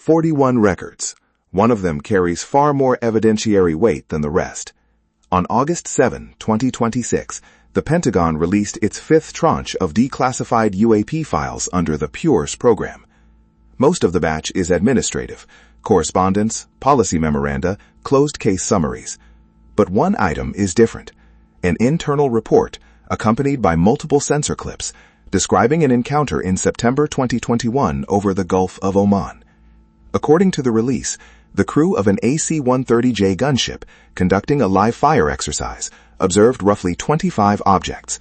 41 records. One of them carries far more evidentiary weight than the rest. On August 7, 2026, the Pentagon released its fifth tranche of declassified UAP files under the PURES program. Most of the batch is administrative, correspondence, policy memoranda, closed case summaries. But one item is different: an internal report accompanied by multiple sensor clips describing an encounter in September 2021 over the Gulf of Oman. According to the release, the crew of an AC-130J gunship conducting a live fire exercise observed roughly 25 objects.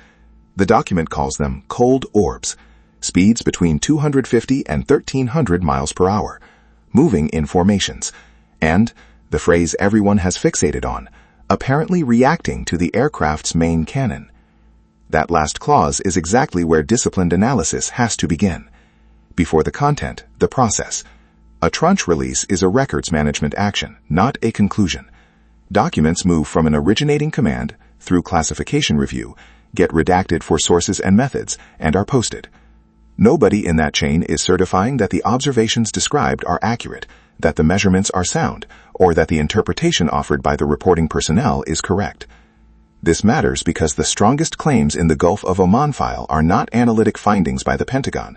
The document calls them cold orbs, speeds between 250 and 1,300 miles per hour, moving in formations, and, the phrase everyone has fixated on, apparently reacting to the aircraft's main cannon. That last clause is exactly where disciplined analysis has to begin. Before the content, the process. A tranche release is a records management action, not a conclusion. Documents move from an originating command, through classification review, get redacted for sources and methods, and are posted. Nobody in that chain is certifying that the observations described are accurate, that the measurements are sound, or that the interpretation offered by the reporting personnel is correct. This matters because the strongest claims in the Gulf of Oman file are not analytic findings by the Pentagon.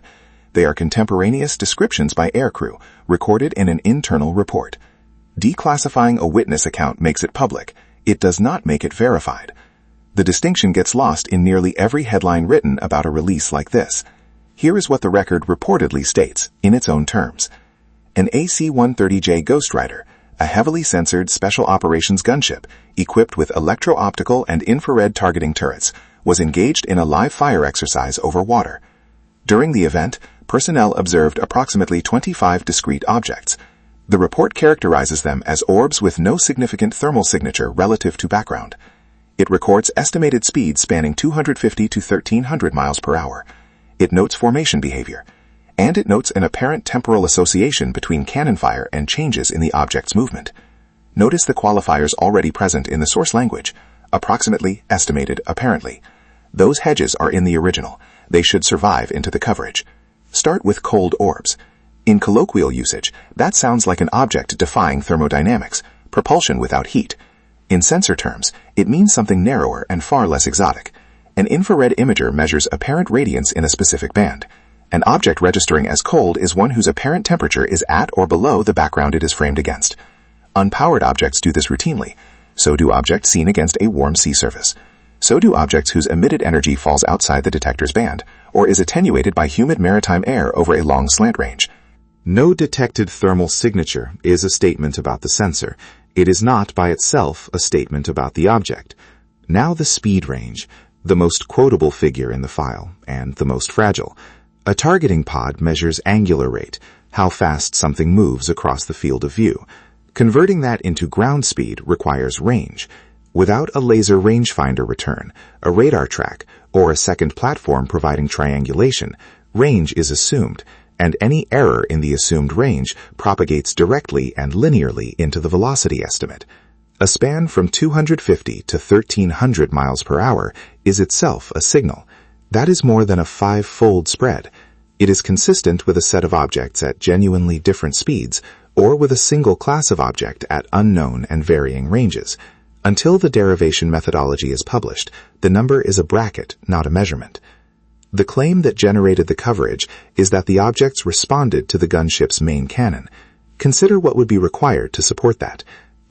They are contemporaneous descriptions by aircrew, recorded in an internal report. Declassifying a witness account makes it public. It does not make it verified. The distinction gets lost in nearly every headline written about a release like this. Here is what the record reportedly states, in its own terms. An AC-130J Ghostwriter, a heavily censored special operations gunship equipped with electro-optical and infrared targeting turrets, was engaged in a live fire exercise over water. During the event, personnel observed approximately 25 discrete objects. The report characterizes them as orbs with no significant thermal signature relative to background. It records estimated speeds spanning 250 to 1,300 miles per hour. It notes formation behavior. And it notes an apparent temporal association between cannon fire and changes in the object's movement. Notice the qualifiers already present in the source language: approximately, estimated, apparently. Those hedges are in the original. They should survive into the coverage. Start with cold orbs. In colloquial usage, that sounds like an object defying thermodynamics, propulsion without heat. In sensor terms, it means something narrower and far less exotic. An infrared imager measures apparent radiance in a specific band. An object registering as cold is one whose apparent temperature is at or below the background it is framed against. Unpowered objects do this routinely. So do objects seen against a warm sea surface. So do objects whose emitted energy falls outside the detector's band, or is attenuated by humid maritime air over a long slant range. No detected thermal signature is a statement about the sensor. It is not by itself a statement about the object. Now the speed range, the most quotable figure in the file, and the most fragile. A targeting pod measures angular rate, how fast something moves across the field of view. Converting that into ground speed requires range. Without a laser rangefinder return, a radar track, or a second platform providing triangulation, range is assumed, and any error in the assumed range propagates directly and linearly into the velocity estimate. A span from 250 to 1,300 miles per hour is itself a signal. That is more than a 5-fold spread. It is consistent with a set of objects at genuinely different speeds, or with a single class of object at unknown and varying ranges. Until the derivation methodology is published, the number is a bracket, not a measurement. The claim that generated the coverage is that the objects responded to the gunship's main cannon. Consider what would be required to support that.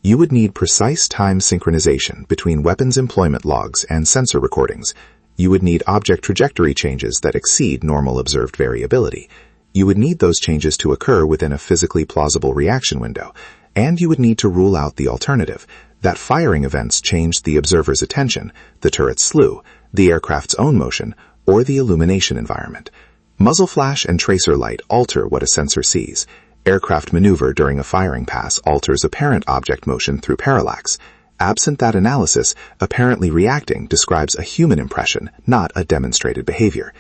You would need precise time synchronization between weapons employment logs and sensor recordings. You would need object trajectory changes that exceed normal observed variability. You would need those changes to occur within a physically plausible reaction window. And you would need to rule out the alternative, that firing events changed the observer's attention, the turret's slew, the aircraft's own motion, or the illumination environment. Muzzle flash and tracer light alter what a sensor sees. Aircraft maneuver during a firing pass alters apparent object motion through parallax. Absent that analysis, apparently reacting describes a human impression, not a demonstrated behavior.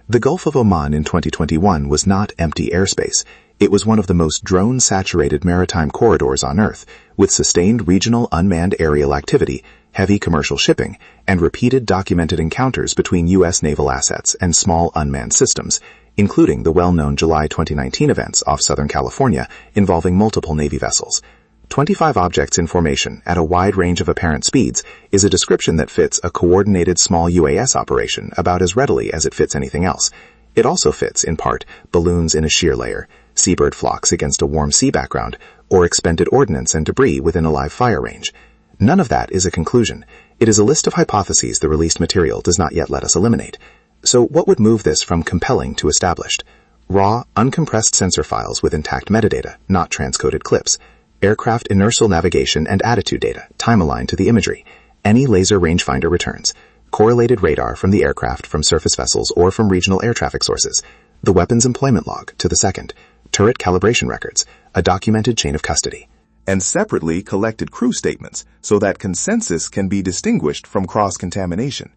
The Gulf of Oman in 2021 was not empty airspace. It was one of the most drone-saturated maritime corridors on Earth, with sustained regional unmanned aerial activity, heavy commercial shipping, and repeated documented encounters between U.S. naval assets and small unmanned systems. including the well-known July 2019 events off Southern California involving multiple Navy vessels. 25 objects in formation at a wide range of apparent speeds is a description that fits a coordinated small UAS operation about as readily as it fits anything else. It also fits, in part, balloons in a shear layer, seabird flocks against a warm sea background, or expended ordnance and debris within a live fire range. None of that is a conclusion. It is a list of hypotheses the released material does not yet let us eliminate. So what would move this from compelling to established? Raw, uncompressed sensor files with intact metadata, not transcoded clips. Aircraft inertial navigation and attitude data, time-aligned to the imagery. Any laser rangefinder returns. Correlated radar from the aircraft from surface vessels or from regional air traffic sources. The weapons employment log to the second. Turret calibration records. A documented chain of custody. And separately collected crew statements so that consensus can be distinguished from cross-contamination.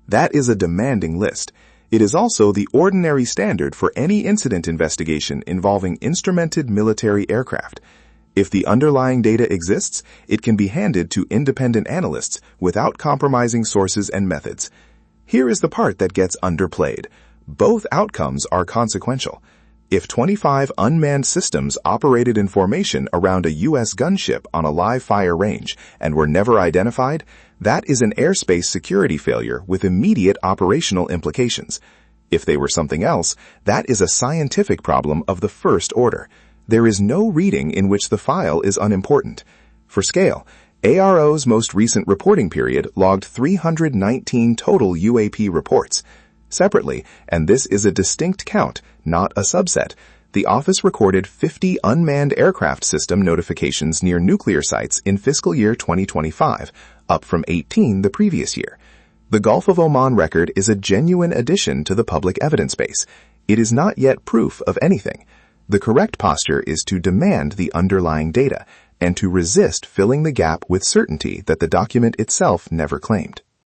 That is a demanding list. It is also the ordinary standard for any incident investigation involving instrumented military aircraft. If the underlying data exists, it can be handed to independent analysts without compromising sources and methods. Here is the part that gets underplayed. Both outcomes are consequential. If 25 unmanned systems operated in formation around a U.S. gunship on a live fire range and were never identified, that is an airspace security failure with immediate operational implications. If they were something else, that is a scientific problem of the first order. There is no reading in which the file is unimportant. For scale, ARO's most recent reporting period logged 319 total UAP reports. Separately, and this is a distinct count, not a subset, the office recorded 50 unmanned aircraft system notifications near nuclear sites in fiscal year 2025, up from 18 the previous year. The Gulf of Oman record is a genuine addition to the public evidence base. It is not yet proof of anything. The correct posture is to demand the underlying data and to resist filling the gap with certainty that the document itself never claimed.